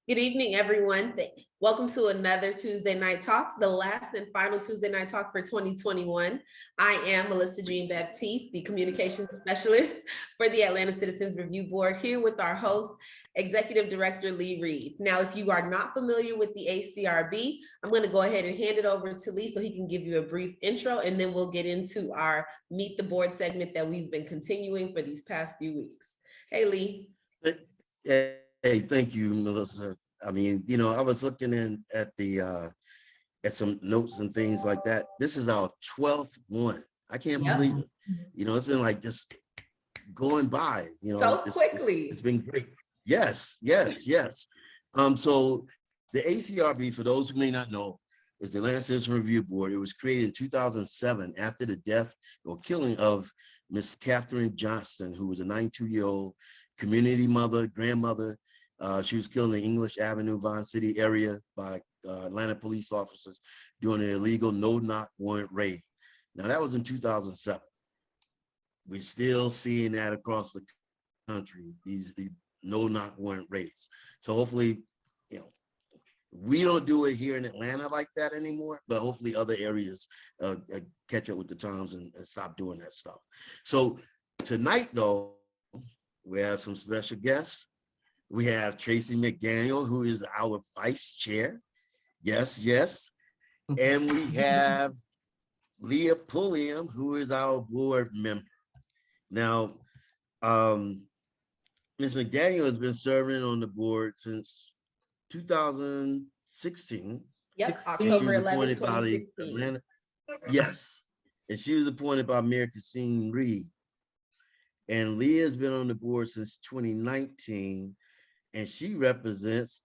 Good evening, everyone. Welcome to another Tuesday Night Talks, the last and final Tuesday Night Talk for 2021. I am Melissa Jean Baptiste, the Communications Specialist for the Atlanta Citizens Review Board, here with our host, Executive Director Lee Reed. Now, if you are not familiar with the ACRB, I'm going to go ahead and hand it over to Lee so he can give you a brief intro, and then we'll get into our Meet the Board segment that we've been continuing for these past few weeks. Hey, Lee. Hey, thank you, Melissa. I mean, I was looking at at some notes and things like that. This is our 12th one. I can't believe it. It's been like just going by. So quickly. It's been great. Yes. So the ACRB, for those who may not know, is the Atlanta Citizen Review Board. It was created in 2007 after the death or killing of Miss Katherine Johnston, who was a 92-year-old community mother, grandmother. She was killed in the English Avenue, Vine City area by Atlanta police officers during an illegal no-knock warrant raid. Now, that was in 2007. We're still seeing that across the country, these no-knock warrant raids. So hopefully, we don't do it here in Atlanta like that anymore, but hopefully other areas catch up with the times and stop doing that stuff. So tonight, though, we have some special guests. We have Tracee McDaniel, who is our vice chair. Yes. And we have Leah Pulliam, who is our board member. Now, Ms. McDaniel has been serving on the board since 2016. Yep, October 11, 2016. Atlanta. Yes, and she was appointed by Mayor Tracee Reed. And Leah has been on the board since 2019. And she represents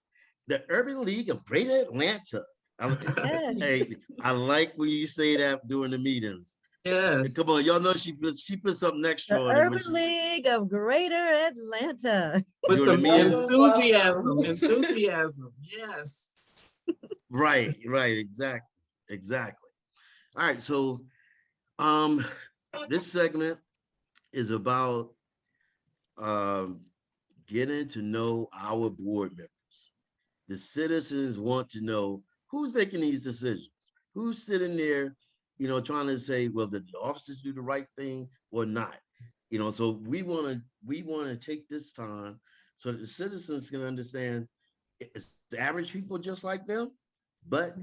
the Urban League of Greater Atlanta. Hey, I like when you say that during the meetings. Yes. Come on, y'all know she put something extra the on Urban League of Greater Atlanta. With some enthusiasm. Yes. Right. Exactly. All right, so this segment is about getting to know our board members. The citizens want to know who's making these decisions, who's sitting there, trying to say, well, did the officers do the right thing or not? So we want to take this time so that the citizens can understand it's the average people just like them, but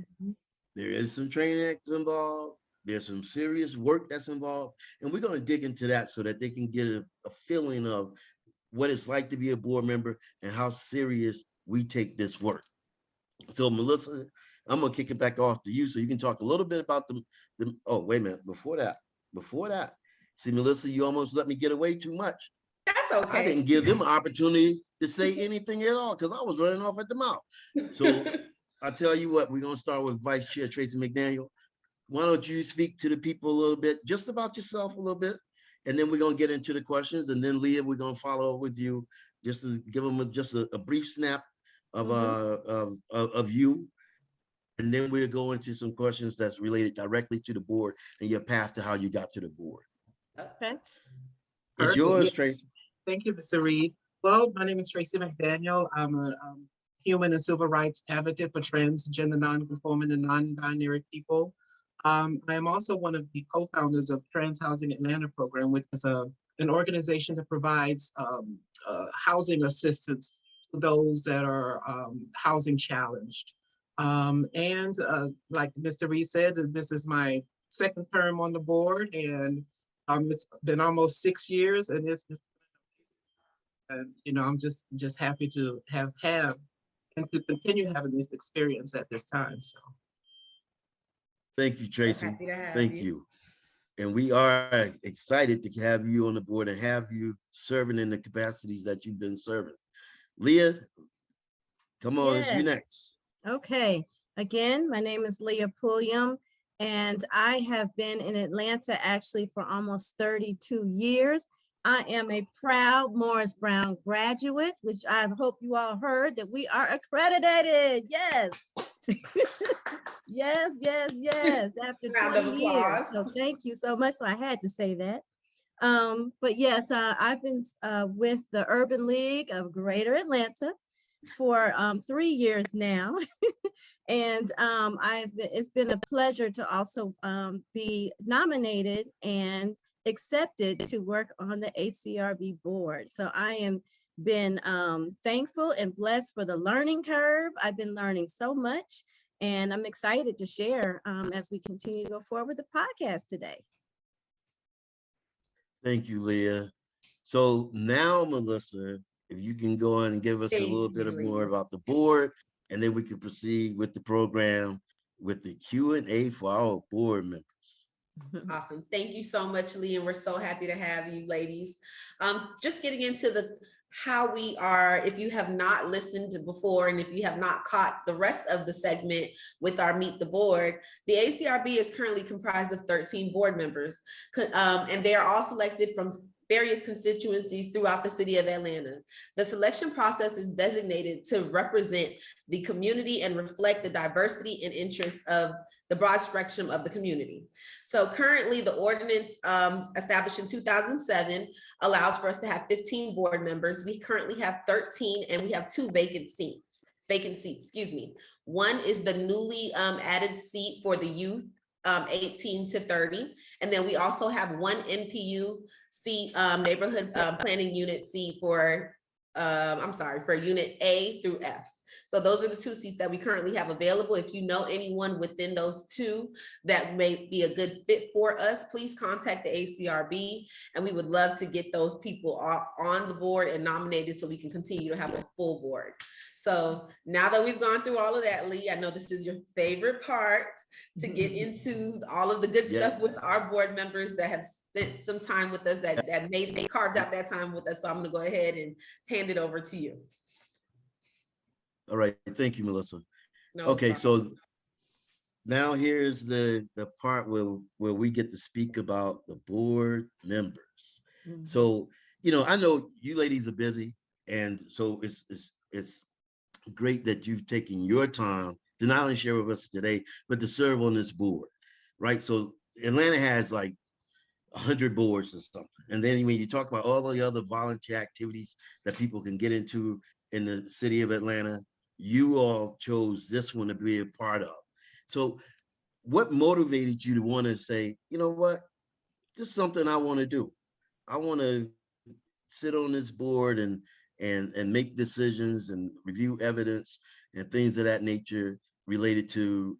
there is some training that's involved. There's some serious work that's involved, and we're going to dig into that so that they can get a feeling of what it's like to be a board member and how serious we take this work. So Melissa, I'm gonna kick it back off to you so you can talk a little bit about oh, wait a minute, before that, see, Melissa, you almost let me get away too much. That's okay. I didn't give them an opportunity to say anything at all because I was running off at the mouth. So I tell you what, we're gonna start with Vice Chair Tracee McDaniel. Why don't you speak to the people a little bit, just about yourself a little bit, and then we're going to get into the questions. And then, Leah, we're going to follow up with you just to give them a brief snap of you. And then we'll go into some questions that's related directly to the board and your path to how you got to the board. Okay. It's yours, Tracee. Thank you, Mr. Reed. Well, my name is Tracee McDaniel. I'm a human and civil rights advocate for transgender, non-conforming, and non-binary people. I am also one of the co-founders of Trans Housing Atlanta program, which is an organization that provides housing assistance to those that are housing challenged. And like Mr. Reed said, this is my second term on the board, and it's been almost 6 years, and I'm just happy to have and to continue having this experience at this time. So. Thank you, Tracee. Thank you. And we are excited to have you on the board and have you serving in the capacities that you've been serving. Leah, come on, it's you next. Okay. Again, my name is Leah Pulliam, and I have been in Atlanta actually for almost 32 years. I am a proud Morris Brown graduate, which I hope you all heard that we are accredited. Yes. Yes. After 20 years. So thank you so much. So I had to say that. But yes, I've been with the Urban League of Greater Atlanta. for 3 years now. And it's been a pleasure to also be nominated and accepted to work on the ACRB board. So I am been thankful and blessed for the learning curve. I've been learning so much, and I'm excited to share as we continue to go forward with the podcast today. Thank you, Leah. So now, Melissa, if you can go on and give us a little bit more about the board, and then we can proceed with the program with the Q&A for our board members. Awesome. Thank you so much, Lee, and we're so happy to have you ladies. Just getting into how we are, if you have not listened to before, and if you have not caught the rest of the segment with our Meet the Board, the ACRB is currently comprised of 13 board members, and they are all selected from various constituencies throughout the city of Atlanta. The selection process is designated to represent the community and reflect the diversity and interests of the broad spectrum of the community. So currently the ordinance established in 2007 allows for us to have 15 board members. We currently have 13 and we have 2 vacant seats, excuse me. One is the newly added seat for the youth, 18 to 30. And then we also have 1 NPU seat, neighborhood planning unit seat for, for unit A through F. So those are the 2 seats that we currently have available. If you know anyone within those 2 that may be a good fit for us, please contact the ACRB, and we would love to get those people on the board and nominated so we can continue to have a full board. So now that we've gone through all of that, Lee, I know this is your favorite part to get into all of the good stuff with our board members that have spent some time with us, that carved out that time with us. So I'm going to go ahead and hand it over to you. All right, thank you, Melissa. No okay, problem. So now here's the part where we get to speak about the board members. Mm-hmm. So, I know you ladies are busy, and so it's great that you've taken your time to not only share with us today, but to serve on this board, right? So Atlanta has like 100 boards or something. And then when you talk about all the other volunteer activities that people can get into in the city of Atlanta, you all chose this one to be a part of. So what motivated you to want to say, you know what, this is something I want to do. I want to sit on this board and make decisions and review evidence and things of that nature related to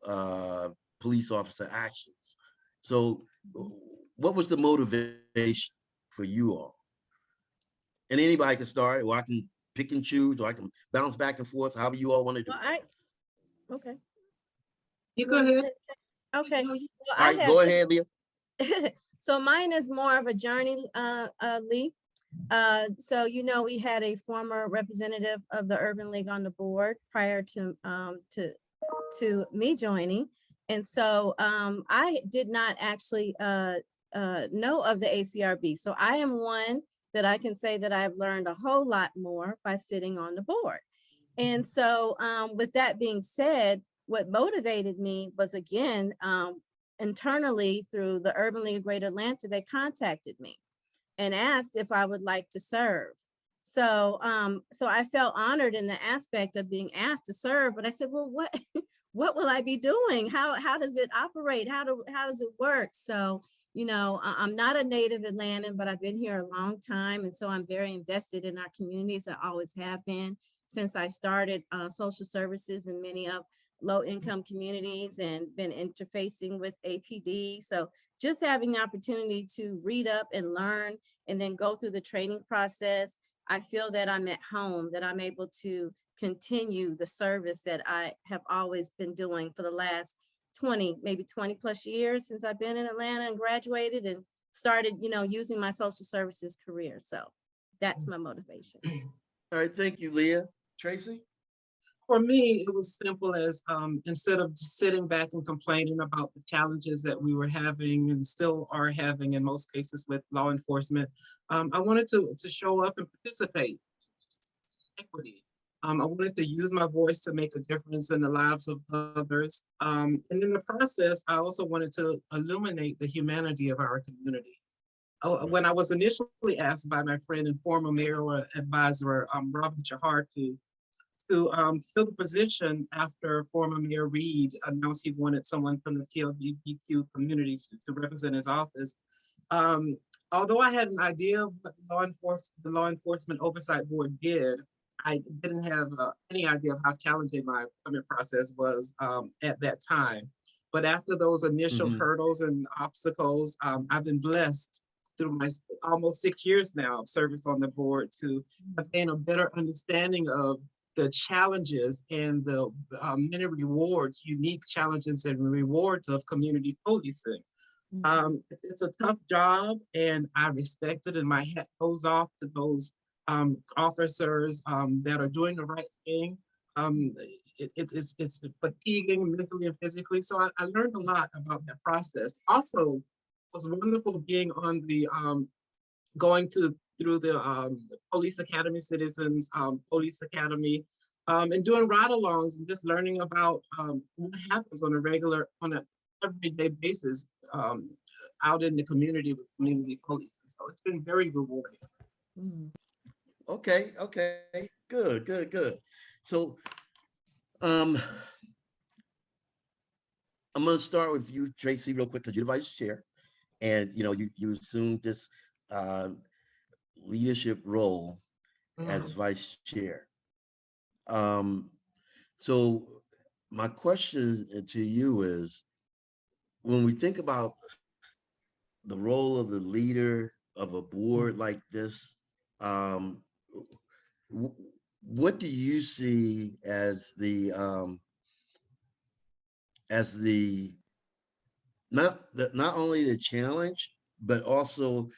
police officer actions. So what was the motivation for you all? And anybody can start, or I can pick and choose, or I can bounce back and forth, however you all want to do. Well, okay. You go ahead. Okay. Well, all right, go ahead, Leah. So mine is more of a journey, Lee. So, we had a former representative of the Urban League on the board prior to me joining. And so I did not actually know of the ACRB. So I am one that I can say that I've learned a whole lot more by sitting on the board. And so with that being said, what motivated me was, again, internally through the Urban League of Greater Atlanta, they contacted me and asked if I would like to serve. So I felt honored in the aspect of being asked to serve, but I said, well, what will I be doing? How does it operate? How does it work? So, I'm not a native Atlantan, but I've been here a long time. And so I'm very invested in our communities. I always have been since I started social services in many of low-income communities and been interfacing with APD. So just having the opportunity to read up and learn and then go through the training process, I feel that I'm at home, that I'm able to continue the service that I have always been doing for the last 20 plus years since I've been in Atlanta and graduated and started, using my social services career. So that's my motivation. All right, thank you, Leah. Tracee? For me, it was simple as instead of just sitting back and complaining about the challenges that we were having and still are having in most cases with law enforcement, I wanted to show up and participate. Equity. I wanted to use my voice to make a difference in the lives of others. And in the process, I also wanted to illuminate the humanity of our community. When I was initially asked by my friend and former mayoral advisor, Robert Jahar, to fill the position after former Mayor Reed announced he wanted someone from the LGBTQ community to represent his office. Although I had an idea of what the Law Enforcement Oversight Board did, I didn't have any idea of how challenging my appointment process was at that time. But after those initial hurdles and obstacles, I've been blessed through my almost 6 years now of service on the board to gain a better understanding of the challenges and the many rewards, unique challenges and rewards of community policing. It's a tough job and I respect it, and my hat goes off to those officers that are doing the right thing. It's fatiguing mentally and physically. So I learned a lot about that process. Also, it was wonderful being on the going through the Police Academy, Citizens Police Academy, and doing ride-alongs and just learning about what happens on an everyday basis out in the community with community policing. So it's been very rewarding. Okay, good. So I'm going to start with you, Tracee, real quick, because you're the vice chair, and you assumed this leadership role as vice chair. So my question to you is, when we think about the role of the leader of a board like this, what do you see as the not only the challenge, but also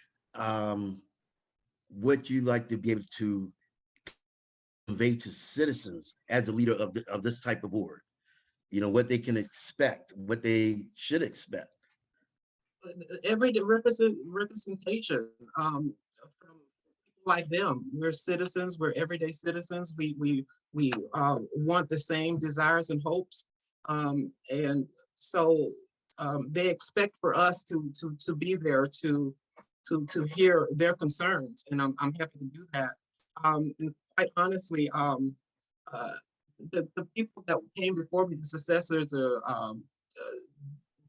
what you like to be able to convey to citizens as a leader of this type of board? What they can expect, what they should expect. Every representation from people like them. We're citizens, we're everyday citizens. We want the same desires and hopes. And so they expect for us to be there to hear their concerns. And I'm happy to do that. And quite honestly, the people that came before me, the successors,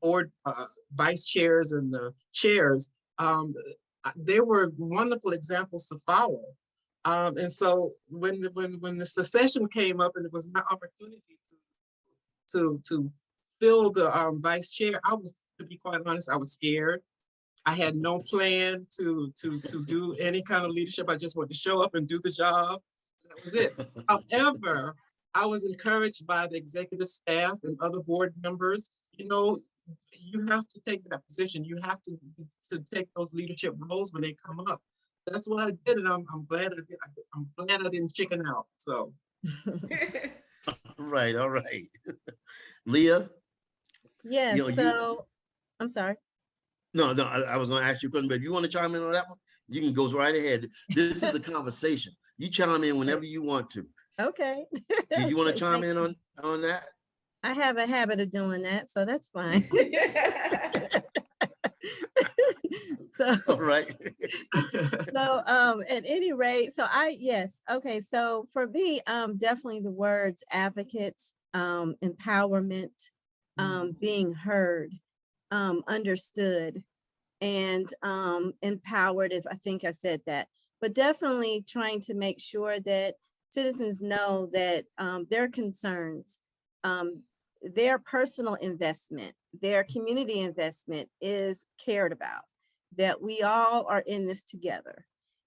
board vice chairs and the chairs, they were wonderful examples to follow. And so when the succession came up and it was my opportunity to fill the vice chair, to be quite honest, I was scared. I had no plan to do any kind of leadership. I just wanted to show up and do the job. That was it. However, I was encouraged by the executive staff and other board members. You have to take that position. You have to take those leadership roles when they come up. That's what I did, and I'm glad I did. I'm glad I didn't chicken out. So. All right. Leah? Yes, so I'm sorry. No, I was going to ask you a question, but if you want to chime in on that one, you can go right ahead. This is a conversation. You chime in whenever you want to. Okay. Do you want to chime in on that? I have a habit of doing that, so that's fine. So, all right. So at any rate, yes. Okay, so for me, definitely the words advocate, empowerment, being heard, understood, and empowered, if I think I said that, but definitely trying to make sure that citizens know that their concerns, their personal investment, their community investment is cared about, that we all are in this together,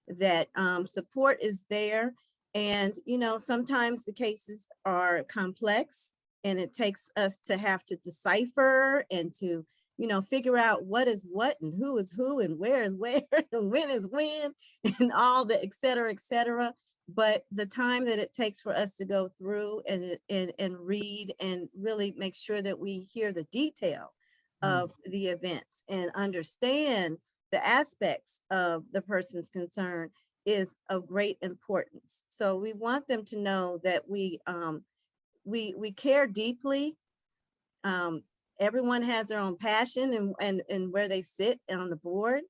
that support is there. And, sometimes the cases are complex and it takes us to have to decipher and to, figure out what is what and who is who and where is where and when is when and all the et cetera. But the time that it takes for us to go through and read and really make sure that we hear the detail of the events and understand the aspects of the person's concern is of great importance. So we want them to know that we care deeply. Everyone has their own passion and where they sit on the board.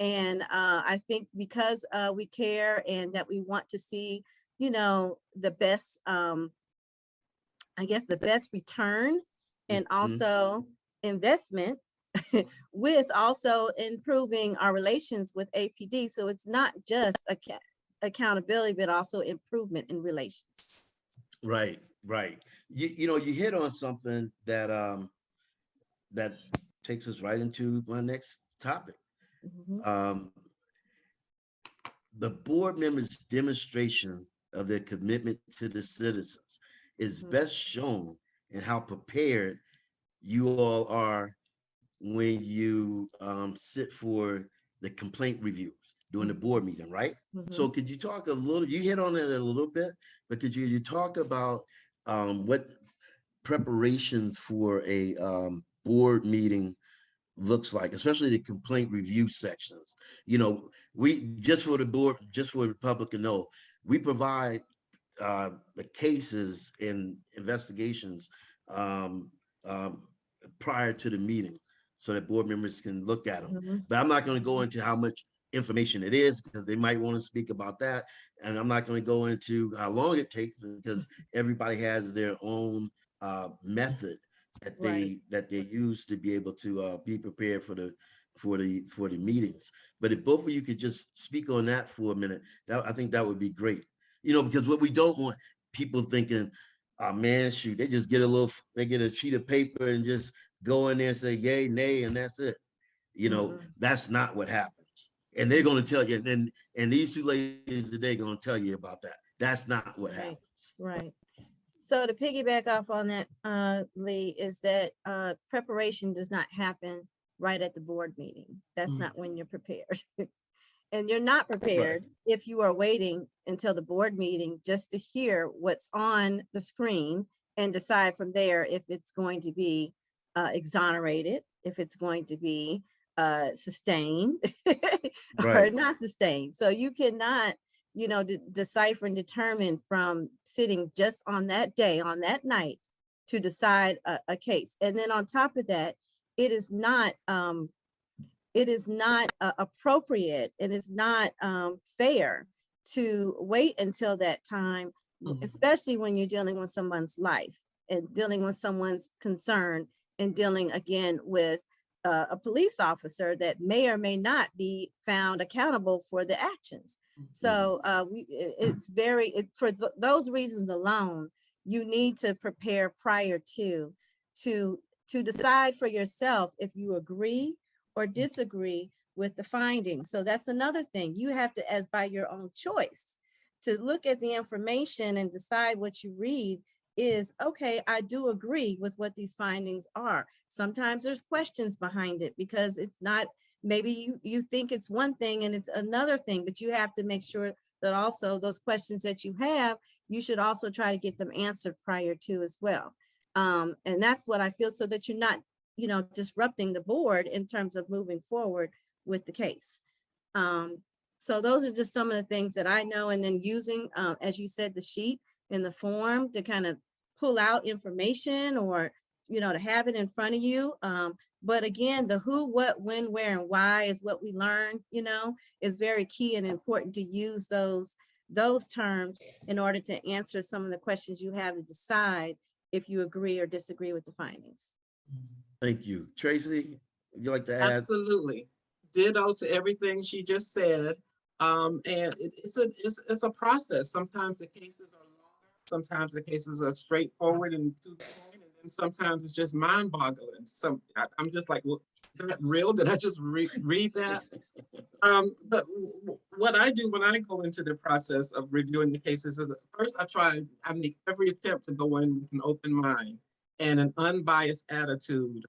And I think because we care and that we want to see, you know, the best, I guess the best return and also investment with also improving our relations with APD. So it's not just accountability, but also improvement in relations. Right, right. You know, you hit on something that that takes us right into my next topic. Mhm. The board members' demonstration of their commitment to the citizens is best shown in how prepared you all are when you sit for the complaint reviews during the board meeting, right? So could you talk a little, you hit on it a little bit, but could you talk about what preparations for a board meeting looks like, especially the complaint review sections? You know, we, just for the board, just for the public to know, we provide the cases and investigations um, um, prior to the meeting so that board members can look at them. But I'm not going to go into how much information it is because they might want to speak about that. And I'm not going to go into how long it takes because everybody has their own method that they use to be able to be prepared for the meetings. But if both of you could just speak on that for a minute, that I think that would be great. You know, because what we don't want people thinking, oh man, shoot, they just get they get a sheet of paper and just go in there and say yay, nay, and that's it. You know, that's not what happens. And they're going to tell you, and these two ladies today going to tell you about that. That's not what happens. Right. So to piggyback off on that, Lee, is that preparation does not happen right at the board meeting. That's not when you're prepared. And you're not prepared if you are waiting until the board meeting just to hear what's on the screen and decide from there if it's going to be exonerated, if it's going to be sustained or not sustained. So you cannot, you know, decipher and determine from sitting just on that day, on that night, to decide a case. And then on top of that, it is not appropriate, and it's not fair to wait until that time, especially when you're dealing with someone's life and dealing with someone's concern and dealing again with a police officer that may or may not be found accountable for the actions. So for those reasons alone, you need to prepare prior to decide for yourself if you agree or disagree with the findings. So that's another thing. You have to, as by your own choice, to look at the information and decide what you read is, okay, I do agree with what these findings are. Sometimes there's questions behind it because it's not, maybe you think it's one thing and it's another thing, but you have to make sure that also those questions that you have, you should also try to get them answered prior to as well. And that's what I feel, so that you're not, you know, disrupting the board in terms of moving forward with the case. So those are just some of the things that I know. And then using, as you said, the sheet in the form to kind of pull out information, or, you know, to have it in front of you. But again, the who, what, when, where, and why is what we learn, you know, is very key and important to use those terms in order to answer some of the questions you have to decide if you agree or disagree with the findings. Thank you. Tracee, would you like to add? Absolutely. Ditto to everything she just said. And it's a process. Sometimes the cases are longer, sometimes the cases are straightforward and to the point, and then sometimes it's just mind-boggling. So I'm just like, well, is that real? Did I just read that? But what I do when I go into the process of reviewing the cases is, first I make every attempt to go in with an open mind and an unbiased attitude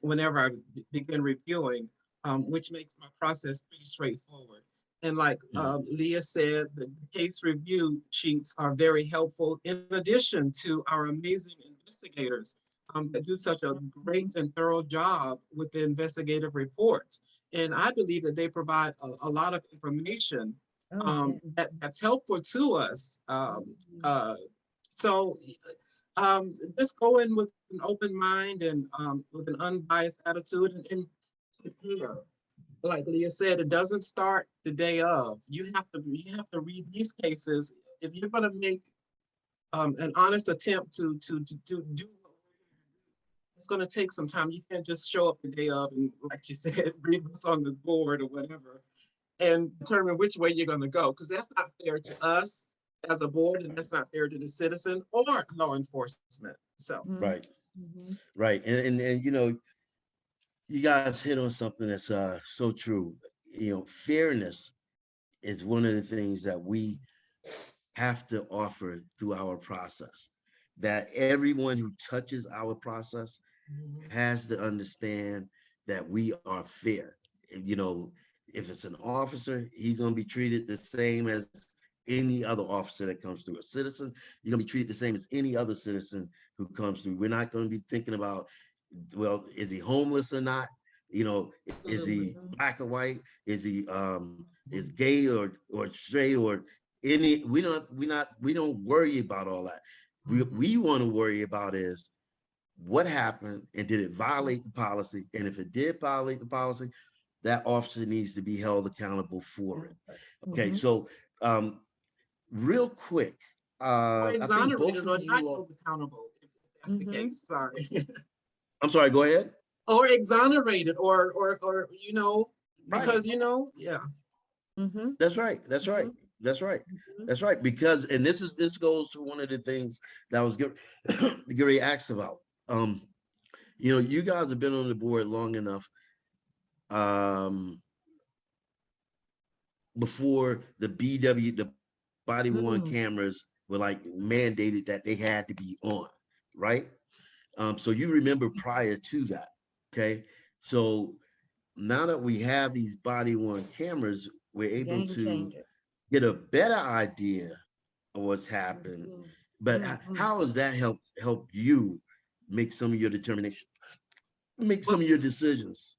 whenever I begin reviewing, which makes my process pretty straightforward. And like Leah said, the case review sheets are very helpful, in addition to our amazing investigators that do such a great and thorough job with the investigative reports. And I believe that they provide a lot of information that's helpful to us. So just go in with an open mind and with an unbiased attitude and prepare. Like Leah said, it doesn't start the day of. You have to read these cases if you're gonna make an honest attempt to do it's going to take some time. You can't just show up the day of and, like you said, read what's on the board or whatever and determine which way you're going to go, because that's not fair to us as a board, and that's not fair to the citizen or law enforcement. So Right, Mhm. right. And you know, you guys hit on something that's so true. You know, fairness is one of the things that we have to offer through our process. That everyone who touches our process has to understand that we are fair. You know, if it's an officer, he's going to be treated the same as any other officer that comes through. A citizen, you're going to be treated the same as any other citizen who comes through. We're not going to be thinking about, well, is he homeless or not? You know, is he black or white? Is he is gay or straight or any? We don't worry about all that. We want to worry about is what happened and did it violate the policy? And if it did violate the policy, that officer needs to be held accountable for it. Okay, Mhm. so real quick, or I think both exonerated of or not you held accountable, if that's the Mhm. case. Sorry. I'm sorry, go ahead. Or exonerated or Right. because yeah. Mhm. That's right. That's right. Mhm. That's right. Mhm. That's right. Because and this goes to one of the things that I was Gary asked about. You know, you guys have been on the board long enough. Before the body worn Mm. cameras were like mandated that they had to be on, right? So you remember prior to that, okay? So now that we have these body worn cameras, we're able Game to changers. get a better idea of what's happened. Mhm. But Mhm. how has that helped you make some of your determination, make some Well, of your decisions?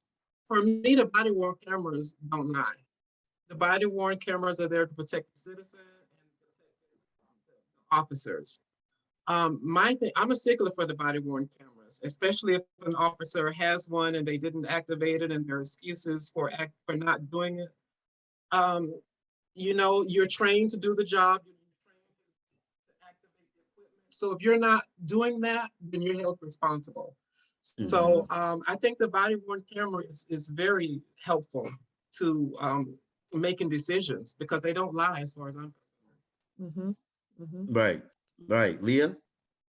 for me, the body worn cameras don't lie. The body worn cameras are there to protect the citizen and the officers. My thing, I'm a stickler for the body worn cameras, especially if an officer has one and they didn't activate it and there are excuses for not doing it. Um, you're trained to do the job. You're trained to activate the equipment. So if you're not doing that, then you're held responsible. So Mhm. I think the body worn camera is very helpful to making decisions because they don't lie as far as I'm Mhm. Mhm. Right, right. Leah, you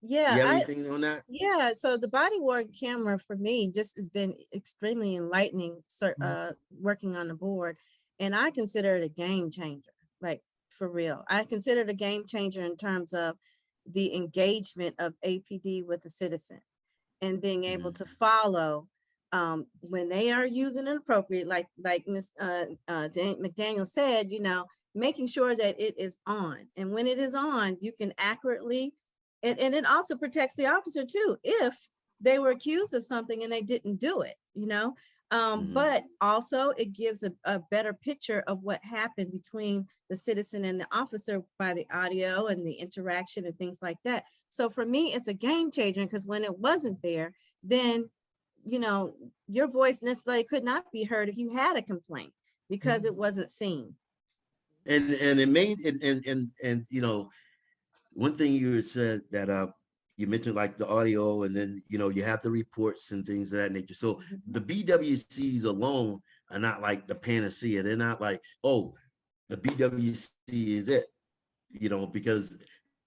Yeah, have anything on that? yeah, so the body worn camera for me just has been extremely enlightening, concerned. working on the board. And I consider it a game changer, like for real. I consider it a game changer in terms of the engagement of APD with the citizen and being able Mhm. to follow when they are using it appropriate, like Ms. McDaniel said, making sure that it is on. And when it is on, you can accurately, and it also protects the officer too, if they were accused of something and they didn't do it. Mhm. But also it gives a better picture of what happened between the citizen and the officer by the audio and the interaction and things like that. So for me, it's a game changer because when it wasn't there, then your voice necessarily could not be heard if you had a complaint because it wasn't seen. And it made and you know, one thing you had said that you mentioned like the audio and then you know you have the reports and things of that nature. So the BWCs alone are not like the panacea. They're not like, oh, the BWC is it, you know, because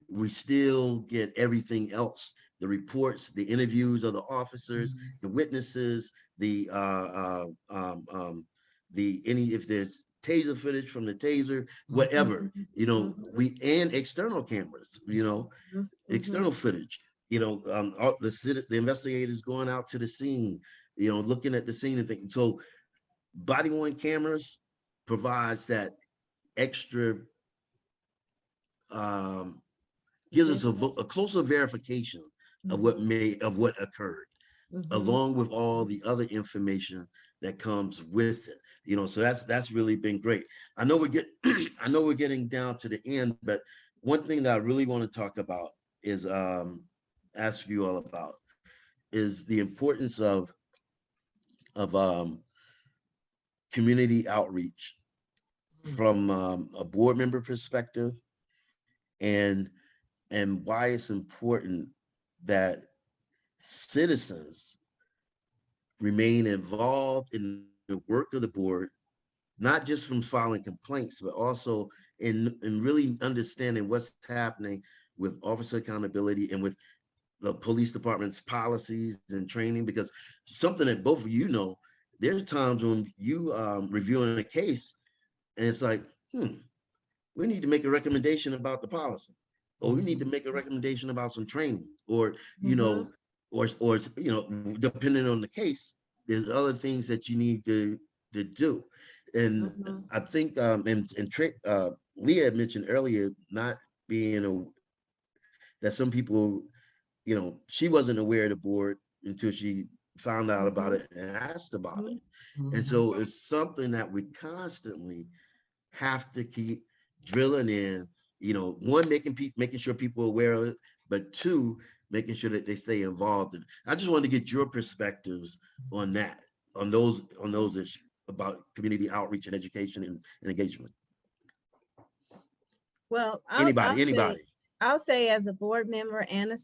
we still get everything else, the reports, the interviews of the officers, the witnesses, the any if there's taser footage from the taser, whatever, you know, we and external cameras, you know, Mhm, mhm, external footage, you know, the investigators going out to the scene, you know, looking at the scene and things. So body worn cameras provides that extra um gives us visual. a closer verification Mhm, of what occurred, mhm, along with all the other information that comes with it. You know, so that's really been great. I know I know we're getting down to the end, but one thing that I really want to talk about is ask you all about is the importance of community outreach from a board member perspective and why it's important that citizens remain involved in the work of the board, not just from filing complaints, but also in really understanding what's happening with officer accountability and with the police department's policies and training. Because something that both of you know, there's times when you reviewing a case and it's like, we need to make a recommendation about the policy, or we need to make a recommendation about some training, or or depending on the case, there's other things that you need to do. And I think Leah had mentioned earlier not being that some people, she wasn't aware of the board until she found out about it and asked about it. And so it's something that we constantly have to keep drilling in, one, making sure people are aware of it, but two, making sure that they stay involved in it. I just wanted to get your perspectives on that, on those issues about community outreach and education and engagement. Well, Anybody. I'll say as a board member and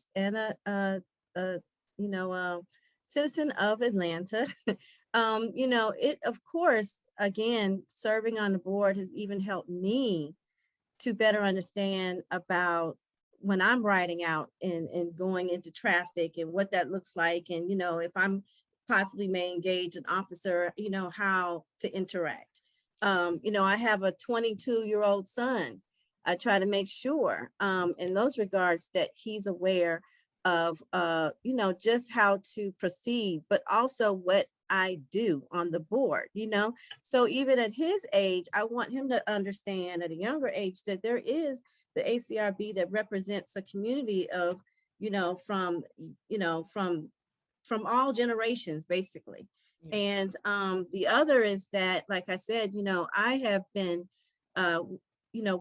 citizen of Atlanta, it, of course, again, serving on the board has even helped me to better understand about when I'm riding out and going into traffic and what that looks like. And, if I'm possibly may engage an officer, how to interact. I have a 22-year-old son. I try to make sure in those regards that he's aware of, just how to proceed, but also what I do on the board, So even at his age, I want him to understand at a younger age that there is the ACRB that represents a community of, from all generations, basically. And the other is that, like I said, I have been,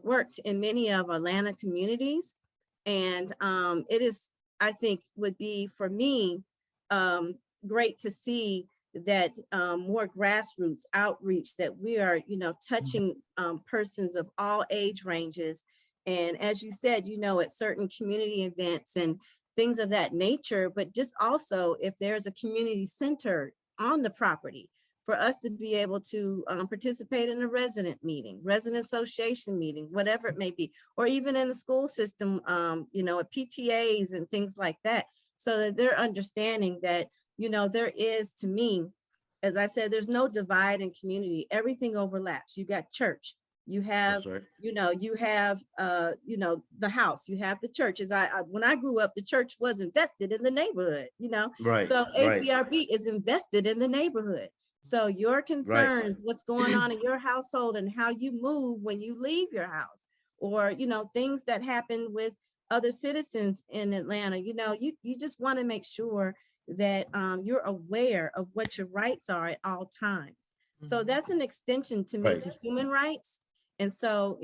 worked in many of Atlanta communities. And it is, I think, would be for me great to see that more grassroots outreach, that we are, touching persons of all age ranges. And as you said, at certain community events and things of that nature, but just also if there's a community center on the property, for us to be able to participate in a resident meeting, resident association meeting, whatever it may be, or even in the school system, at PTAs and things like that, so that they're understanding that, there is, to me, as I said, there's no divide in community. Everything overlaps. You got church, you have, you have, the house, you have the church. When I grew up, the church was invested in the neighborhood, Right. So ACRB is invested in the neighborhood. So your concerns, what's going on in your household and how you move when you leave your house, or, things that happen with other citizens in Atlanta, you just want to make sure that you're aware of what your rights are at all times. So that's an extension to me to human rights. And so,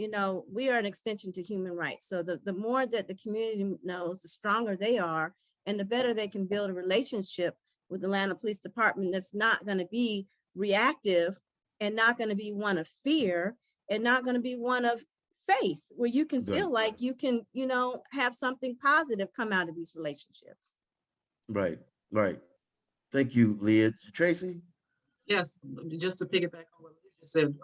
we are an extension to human rights. So the more that the community knows, the stronger they are, and the better they can build a relationship with the Atlanta Police Department that's not going to be reactive, and not going to be one of fear, and not going to be one of faith, where you can feel like you can, have something positive come out of these relationships. Right. Thank you, Leah. Tracee? Yes, just to piggyback on what you just said,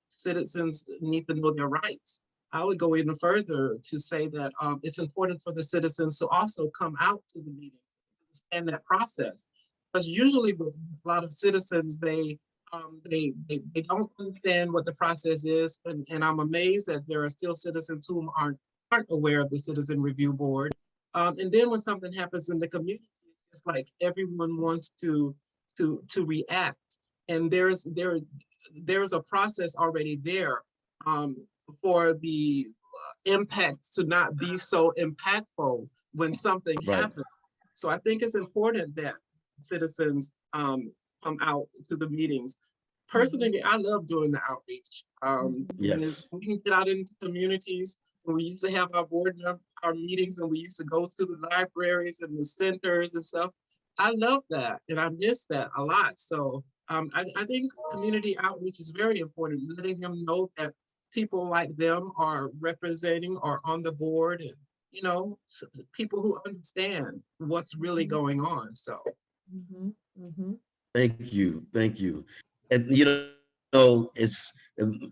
citizens need to know their rights. I would go even further to say that it's important for the citizens to also come out to the meetings, understand that process. Because usually with a lot of citizens, they don't understand what the process is, and I'm amazed that there are still citizens who aren't aware of the Citizen Review Board. And then when something happens in the community, it's like everyone wants to react, and there's a process already there for the impact to not be so impactful when something happens. So I think it's important that citizens come out to the meetings. Personally, I love doing the outreach. Yes. We can get out into communities. When we used to have our meetings, and we used to go to the libraries and the centers and stuff. I love that, and I miss that a lot. So I think community outreach is very important, letting them know that people like them are representing or on the board, and people who understand what's really going on. So Mhm, mhm. Thank you. Thank you. And and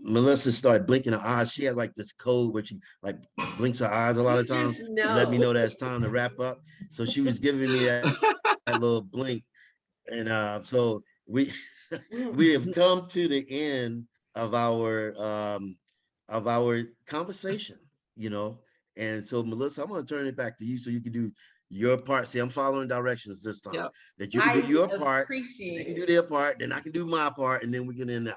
Melissa started blinking her eyes. She had like this code where she like blinks her eyes a lot You of times just to let me know. know that it's time to wrap up. So she was giving me that little blink. And so we have come to the end of our conversation, you know. And so Melissa, I'm gonna turn it back to you so you can do your part. See, I'm following directions this time. yeah. That you can do I your part, they appreciate can do it. their part, then I can do my part, and then we can end out.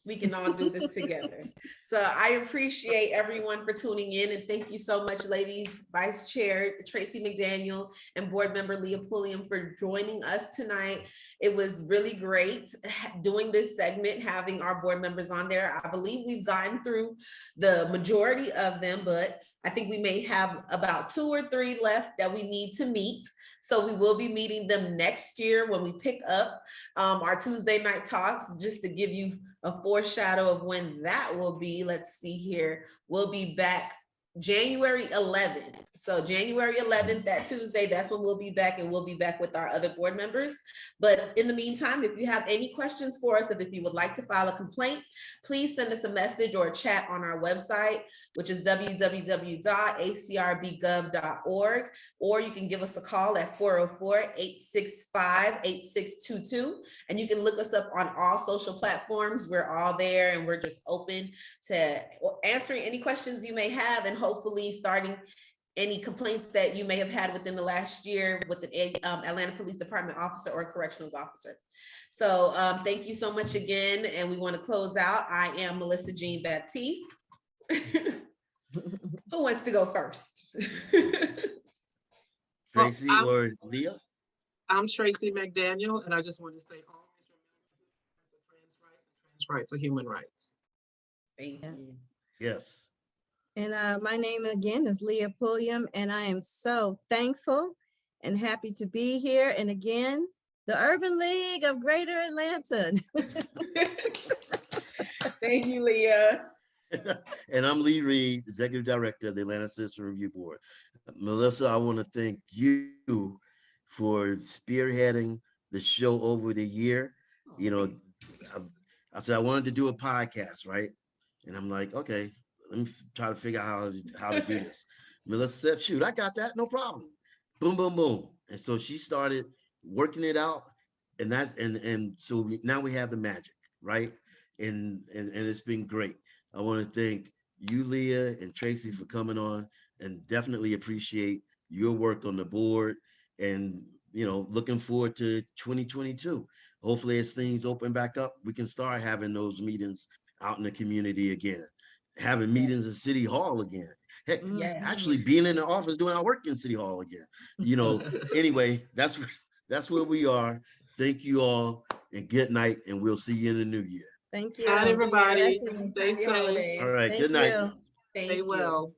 We can all do this together. So I appreciate everyone for tuning in, and thank you so much, ladies, Vice Chair Tracee McDaniel and Board Member Leah Pulliam for joining us tonight. It was really great doing this segment, having our board members on there. I believe we've gotten through the majority of them, but I think we may have about 2 or 3 left that we need to meet. So we will be meeting them next year when we pick up our Tuesday night talks, just to give you a foreshadow of when that will be. Let's see here. We'll be back January 11th. So January 11th, that Tuesday, that's when we'll be back, and we'll be back with our other board members. But in the meantime, if you have any questions for us, if you would like to file a complaint, please send us a message or a chat on our website, which is www.acrbgov.org, or you can give us a call at 404-865-8622. And you can look us up on all social platforms. We're all there, and we're just open to answering any questions you may have, and hopefully starting any complaints that you may have had within the last year with an Atlanta Police Department officer or corrections officer. So thank you so much again. And we want to close out. I am Melissa Jean Baptiste. Who wants to go first? Tracee or Leah? I'm Tracee McDaniel, and I just want to say always remember trans rights are human rights. Thank you. Yes. And my name again is Leah Pulliam, and I am so thankful and happy to be here. And again, the Urban League of Greater Atlanta. Thank you, Leah. And I'm Lee Reed, Executive Director of the Atlanta Citizen Review Board. Melissa, I want to thank you for spearheading the show over the year. You know, I said I wanted to do a podcast, right? And I'm like, okay, let me try to figure out how to do this. Melissa said, shoot, I got that, no problem. Boom, boom, boom. And so she started working it out. And so now we have the magic, right? And it's been great. I want to thank you, Leah and Tracee, for coming on, and definitely appreciate your work on the board, and looking forward to 2022. Hopefully, as things open back up, we can start having those meetings out in the community again, having meetings in City Hall again. Heck, Yes. actually being in the office doing our work in City Hall again. Anyway, that's where we are. Thank you all, and good night, and we'll see you in the new year. Thank you. Night, everybody. Blessings. Stay Happy safe. holidays. All right, Thank good night. you. Thank Stay you. well.